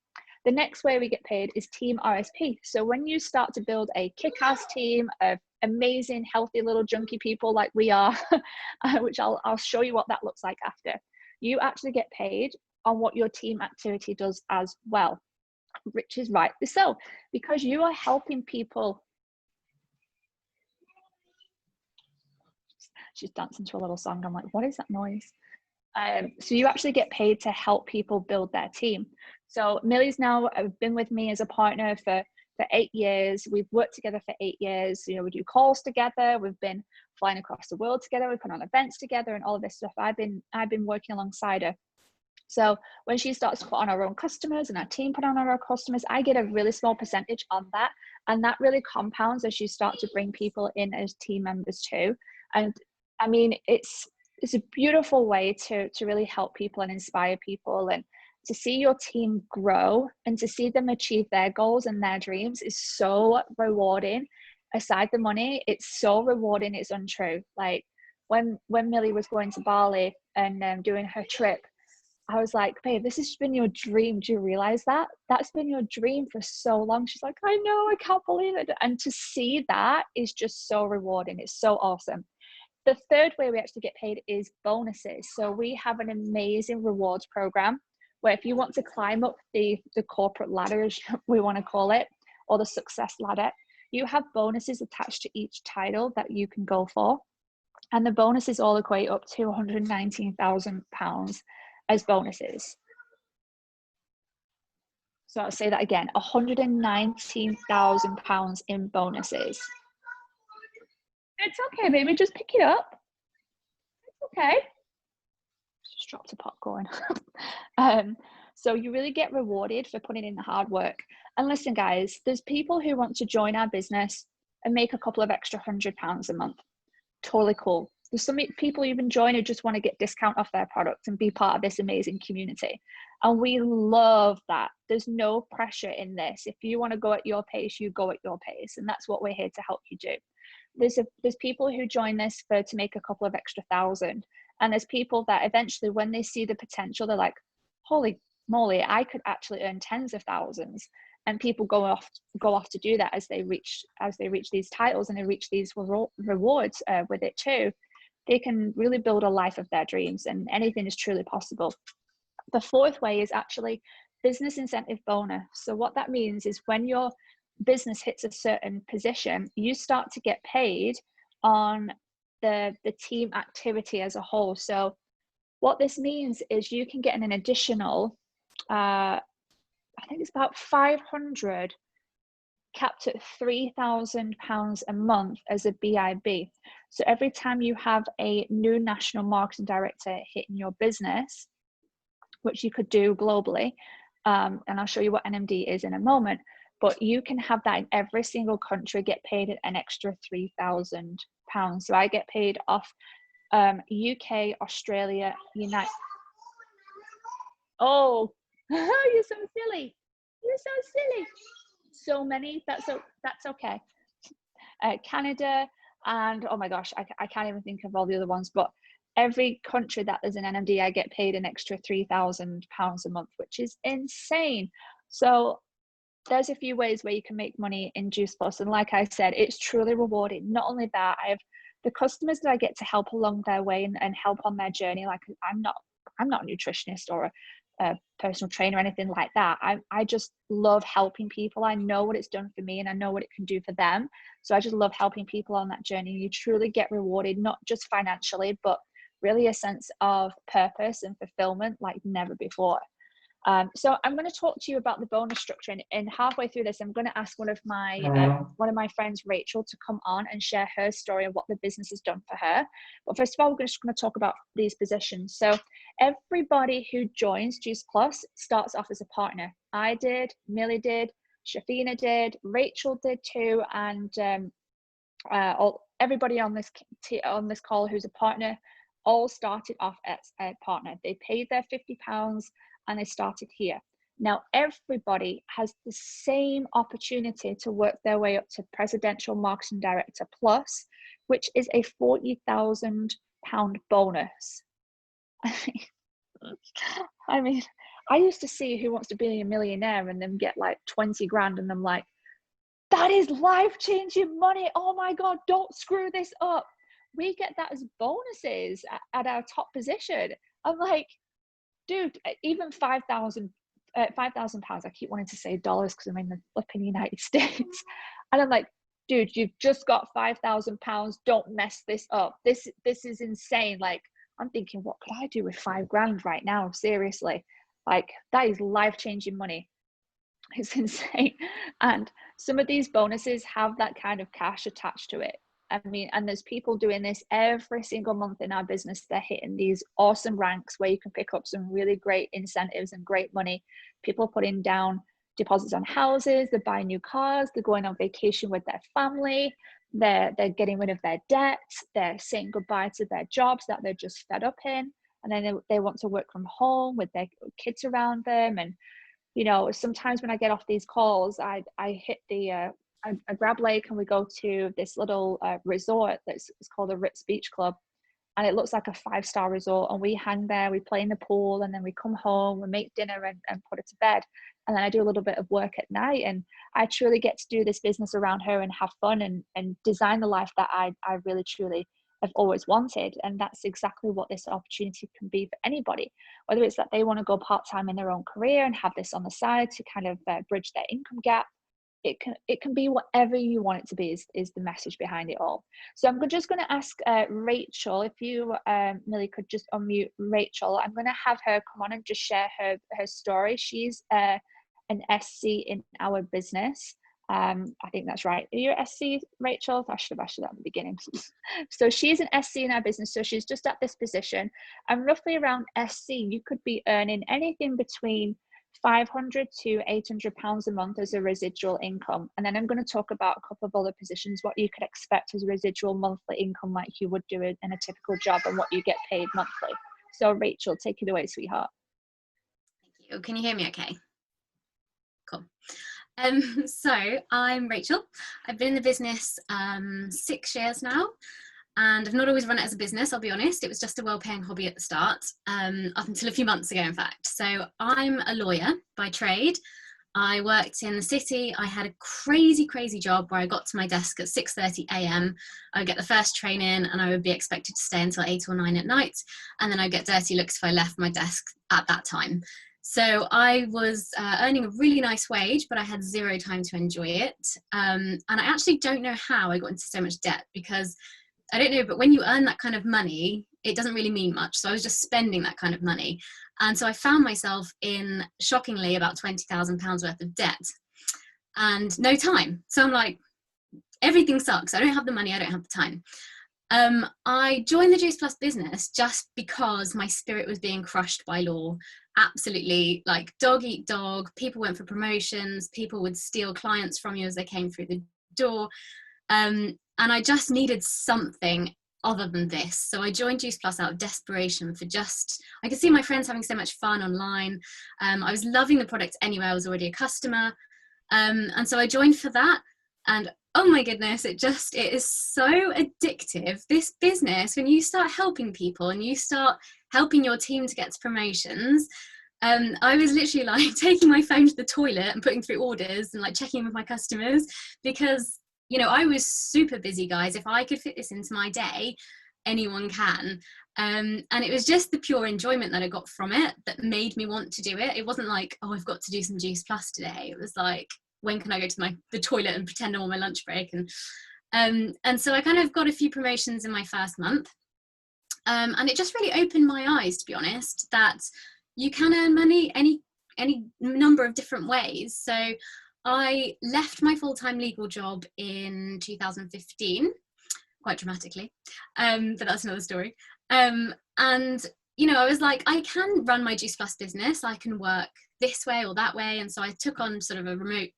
The next way we get paid is team RSP. So when you start to build a kick-ass team of amazing, healthy little junkie people like we are, which I'll show you what that looks like after, you actually get paid on what your team activity does as well, which is rightly so, because you are helping people. She's dancing to a little song. I'm like, what is that noise? So you actually get paid to help people build their team. So Millie's now been with me as a partner for 8 years. We've worked together for 8 years. You know, we do calls together. We've been flying across the world together. We put on events together and all of this stuff. I've been working alongside her. So when she starts to put on her own customers and our team put on our own customers, I get a really small percentage on that. And that really compounds as you start to bring people in as team members too. And I mean, it's a beautiful way to really help people and inspire people, and to see your team grow and to see them achieve their goals and their dreams is so rewarding. Aside the money, it's so rewarding, it's untrue. Like when Millie was going to Bali and doing her trip, I was like, babe, this has been your dream. Do you realize that? That's been your dream for so long. She's like, I know, I can't believe it. And to see that is just so rewarding. It's so awesome. The third way we actually get paid is bonuses. So we have an amazing rewards program where if you want to climb up the corporate ladder, as we want to call it, or the success ladder, you have bonuses attached to each title that you can go for. And the bonuses all equate up to £119,000 as bonuses. So I'll say that again, £119,000 in bonuses. It's okay, baby, just pick it up. It's okay. Just dropped a popcorn. So you really get rewarded for putting in the hard work. And listen, guys, there's people who want to join our business and make a couple of extra £100 a month. Totally cool. There's some people even join who just want to get discount off their product and be part of this amazing community. And we love that. There's no pressure in this. If you want to go at your pace, you go at your pace. And that's what we're here to help you do. There's people who join this to make a couple of extra thousand. And there's people that eventually, when they see the potential, they're like, holy moly, I could actually earn tens of thousands. And people go off to do that as they reach these titles and they reach these rewards with it too. They can really build a life of their dreams, and anything is truly possible. The fourth way is actually business incentive bonus. So what that means is when your business hits a certain position, you start to get paid on the team activity as a whole. So what this means is you can get an additional, I think it's about 500, capped at £3,000 a month as a BIB. So every time you have a new national marketing director hitting your business, which you could do globally, and I'll show you what NMD is in a moment, but you can have that in every single country, get paid an extra £3,000. So I get paid off UK, Australia, United. Oh, you're so silly. You're so silly. So many. That's okay. Canada, and oh my gosh, I can't even think of all the other ones, but every country that there's an NMD, I get paid an extra £3,000 a month, which is insane. So there's a few ways where you can make money in Juice Plus, and like I said, it's truly rewarding. Not only that, I have the customers that I get to help along their way and help on their journey. Like I'm not a nutritionist or a personal trainer or anything like that. I just love helping people. I know what it's done for me and I know what it can do for them. So I just love helping people on that journey. You truly get rewarded, not just financially, but really a sense of purpose and fulfillment like never before. So I'm going to talk to you about the bonus structure, and halfway through this, I'm going to ask one of my friends, Rachel, to come on and share her story of what the business has done for her. But first of all, we're just going to talk about these positions. So everybody who joins Juice Plus starts off as a partner. I did, Millie did, Shafina did, Rachel did too, and everybody on this call who's a partner all started off as a partner. They paid their £50 and they started here. Now everybody has the same opportunity to work their way up to Presidential Marketing Director Plus, which is a £40,000 bonus. I mean, I used to see Who Wants to Be a Millionaire and then get like 20 grand, and I'm like, that is life-changing money. Oh my God, don't screw this up. We get that as bonuses at our top position. I'm like, dude, even £5,000, I keep wanting to say dollars because I'm in the flipping United States. And I'm like, dude, you've just got £5,000. Don't mess this up. This is insane. Like, I'm thinking, what could I do with 5 grand right now? Seriously, like, that is life-changing money. It's insane. And some of these bonuses have that kind of cash attached to it. I mean, and there's people doing this every single month in our business. They're hitting these awesome ranks where you can pick up some really great incentives and great money. People putting down deposits on houses, they're buying new cars, they're going on vacation with their family, they're getting rid of their debt, they're saying goodbye to their jobs that they're just fed up in, and then they want to work from home with their kids around them. And you know, sometimes when I get off these calls, I hit I grab Lake and we go to this little resort it's called the Ritz Beach Club, and it looks like a 5-star resort, and we hang there, we play in the pool, and then we come home, we make dinner and put it to bed, and then I do a little bit of work at night, and I truly get to do this business around her and have fun and design the life that I really truly have always wanted. And that's exactly what this opportunity can be for anybody, whether it's that they want to go part-time in their own career and have this on the side to kind of bridge their income gap. It can be whatever you want it to be, is the message behind it all. So I'm just going to ask Rachel, if you, Millie, could just unmute Rachel. I'm going to have her come on and just share her story. She's an SC in our business. I think that's right. Are you an SC, Rachel? I should have asked you that at the beginning. So she's an SC in our business. So she's just at this position. And roughly around SC, you could be earning anything between £500 to £800 a month as a residual income. And then I'm going to talk about a couple of other positions, what you could expect as residual monthly income like you would do in a typical job, and what you get paid monthly. So Rachel, take it away, sweetheart. Thank you. Can you hear me okay? Cool. So I'm Rachel. I've been in the business 6 years now, and I've not always run it as a business, I'll be honest. It was just a well-paying hobby at the start, up until a few months ago, in fact. So I'm a lawyer by trade. I worked in the city. I had a crazy job where I got to my desk at 6:30 a.m. I would get the first train in, and I would be expected to stay until 8 or 9 at night, and then I'd get dirty looks if I left my desk at that time. So I was earning a really nice wage, but I had zero time to enjoy it. And I actually don't know how I got into so much debt, because I don't know, but when you earn that kind of money, it doesn't really mean much. So I was just spending that kind of money. And so I found myself in, shockingly, about £20,000 worth of debt and no time. So I'm like, everything sucks. I don't have the money. I don't have the time. I joined the Juice Plus business just because my spirit was being crushed by law. Absolutely, like dog eat dog. People went for promotions. People would steal clients from you as they came through the door. And I just needed something other than this. So I joined Juice Plus out of desperation for just, I could see my friends having so much fun online. I was loving the product anyway. I was already a customer. And so I joined for that. And oh my goodness, it is so addictive. This business, when you start helping people and you start helping your team to get to promotions, I was literally like taking my phone to the toilet and putting through orders and like checking in with my customers, because, you know, I was super busy, guys. If I could fit this into my day, anyone can. And it was just the pure enjoyment that I got from it that made me want to do it. It wasn't like, oh, I've got to do some Juice Plus today. It was like, when can I go to the toilet and pretend I'm on my lunch break? And so I kind of got a few promotions in my first month. And it just really opened my eyes, to be honest, that you can earn money any number of different ways. So I left my full-time legal job in 2015, quite dramatically, but that's another story. And, you know, I was like, I can run my Juice Plus business. I can work this way or that way. And so I took on sort of a remote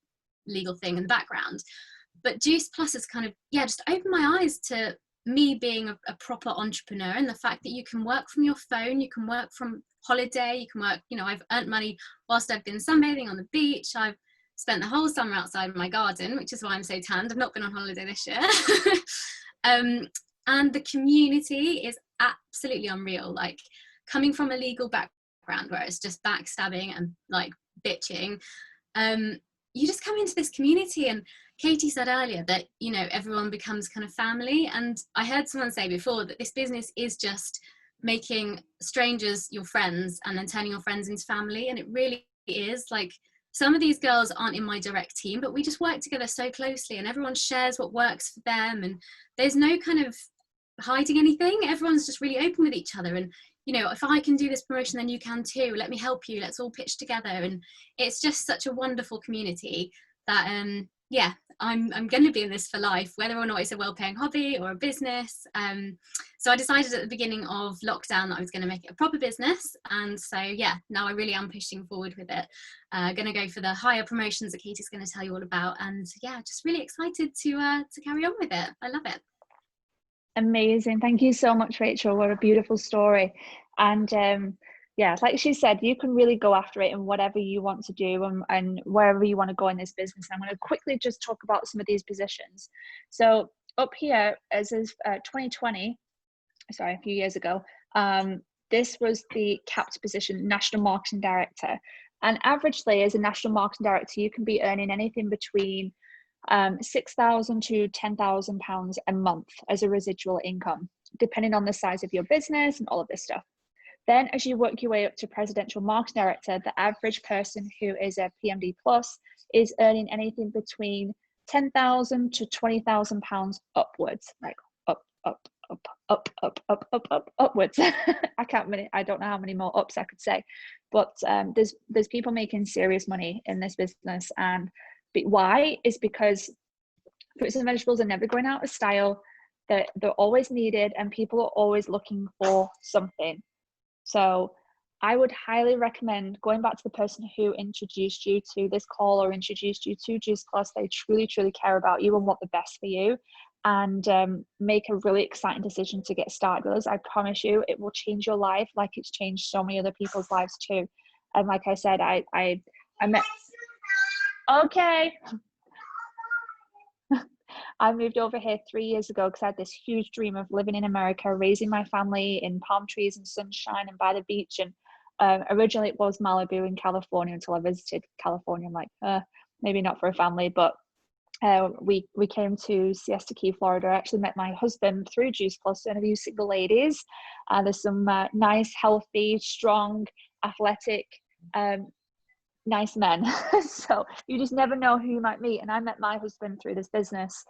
legal thing in the background. But Juice Plus has kind of, just opened my eyes to me being a proper entrepreneur, and the fact that you can work from your phone, you can work from holiday, you can work, you know, I've earned money whilst I've been sunbathing on the beach. I've spent the whole summer outside my garden, which is why I'm so tanned. I've not been on holiday this year. And the community is absolutely unreal. Like, coming from a legal background where it's just backstabbing and like bitching, you just come into this community, and Katie said earlier that, you know, everyone becomes kind of family. And I heard someone say before that this business is just making strangers your friends and then turning your friends into family. And it really is. Like, some of these girls aren't in my direct team, but we just work together so closely, and everyone shares what works for them. And there's no kind of hiding anything. Everyone's just really open with each other. And, you know, if I can do this promotion, then you can too. Let me help you. Let's all pitch together. And it's just such a wonderful community that, yeah, I'm going to be in this for life, whether or not it's a well-paying hobby or a business. So I decided at the beginning of lockdown that I was going to make it a proper business. And so, yeah, now I really am pushing forward with it. Going to go for the higher promotions that Katie's going to tell you all about. And yeah, just really excited to carry on with it. I love it. Amazing. Thank you so much, Rachel. What a beautiful story. And yeah, like she said, you can really go after it in whatever you want to do, and wherever you want to go in this business. I'm going to quickly just talk about some of these positions. So up here, as is 2020, sorry, a few years ago, this was the capped position, National Marketing Director. And averagely, as a National Marketing Director, you can be earning anything between £6,000 to £10,000 a month as a residual income, depending on the size of your business and all of this stuff. Then as you work your way up to Presidential Marketing Director, the average person who is a PMD plus is earning anything between £10,000 to £20,000 upwards, like upwards. I don't know how many more ups I could say, but there's people making serious money in this business. And why is because fruits and vegetables are never going out of style. They're always needed, and people are always looking for something. So I would highly recommend going back to the person who introduced you to this call or introduced you to Juice Plus. They truly, truly care about you and want the best for you, and make a really exciting decision to get started with us. I promise you, it will change your life like it's changed so many other people's lives too. And like I said, I met... Okay. I moved over here 3 years ago because I had this huge dream of living in America, raising my family in palm trees and sunshine and by the beach. And originally it was Malibu in California until I visited California. I'm like, maybe not for a family, but we came to Siesta Key, Florida. I actually met my husband through Juice Plus, one of you single ladies. There's some nice, healthy, strong, athletic, nice men. So you just never know who you might meet. And I met my husband through this business,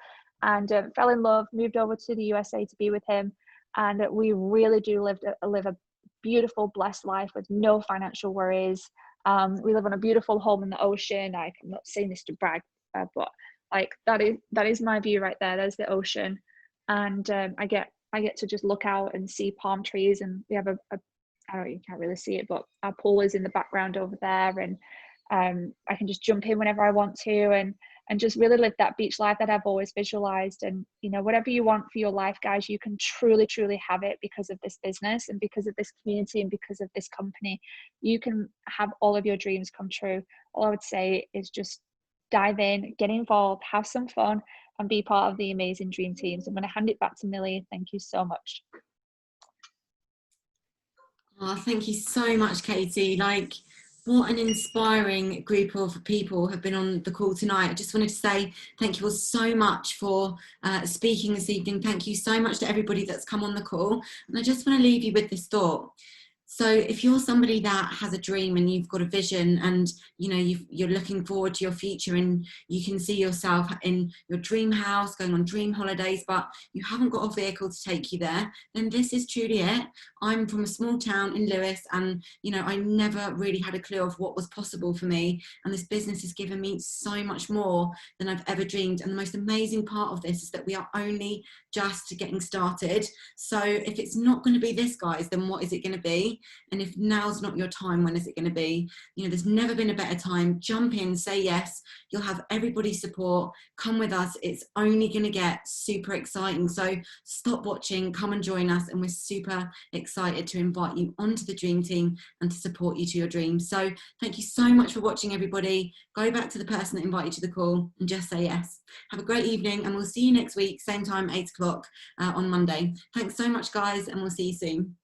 and fell in love, moved over to the USA to be with him. And we really do live a beautiful, blessed life with no financial worries. We live on a beautiful home in the ocean. I'm not saying this to brag, but like that is my view right there. There's the ocean. And I get to just look out and see palm trees, and we have I don't know, you can't really see it, but our pool is in the background over there, and I can just jump in whenever I want to, and just really live that beach life that I've always visualized. And you know, whatever you want for your life, guys, you can truly, truly have it because of this business and because of this community and because of this company. You can have all of your dreams come true. All I would say is just dive in, get involved, have some fun, and be part of the amazing dream teams. I'm going to hand it back to Millie. Thank you so much. Oh, thank you so much, Katie. Like, what an inspiring group of people have been on the call tonight. I just wanted to say thank you all so much for speaking this evening. Thank you so much to everybody that's come on the call. And I just want to leave you with this thought. So if you're somebody that has a dream and you've got a vision, and you know you're looking forward to your future, and you can see yourself in your dream house going on dream holidays, but you haven't got a vehicle to take you there, then this is truly it. I'm from a small town in Lewis, and you know I never really had a clue of what was possible for me, and this business has given me so much more than I've ever dreamed. And the most amazing part of this is that we are only just getting started. So if it's not going to be this, guys, then what is it going to be? And if now's not your time, when is it going to be? You know, there's never been a better time. Jump in, say yes. You'll have everybody's support. Come with us. It's only going to get super exciting. So stop watching, come and join us. And we're super excited to invite you onto the dream team and to support you to your dreams. So thank you so much for watching, everybody. Go back to the person that invited you to the call and just say yes. Have a great evening, and we'll see you next week, same time, 8 o'clock on Monday. Thanks so much, guys, and we'll see you soon.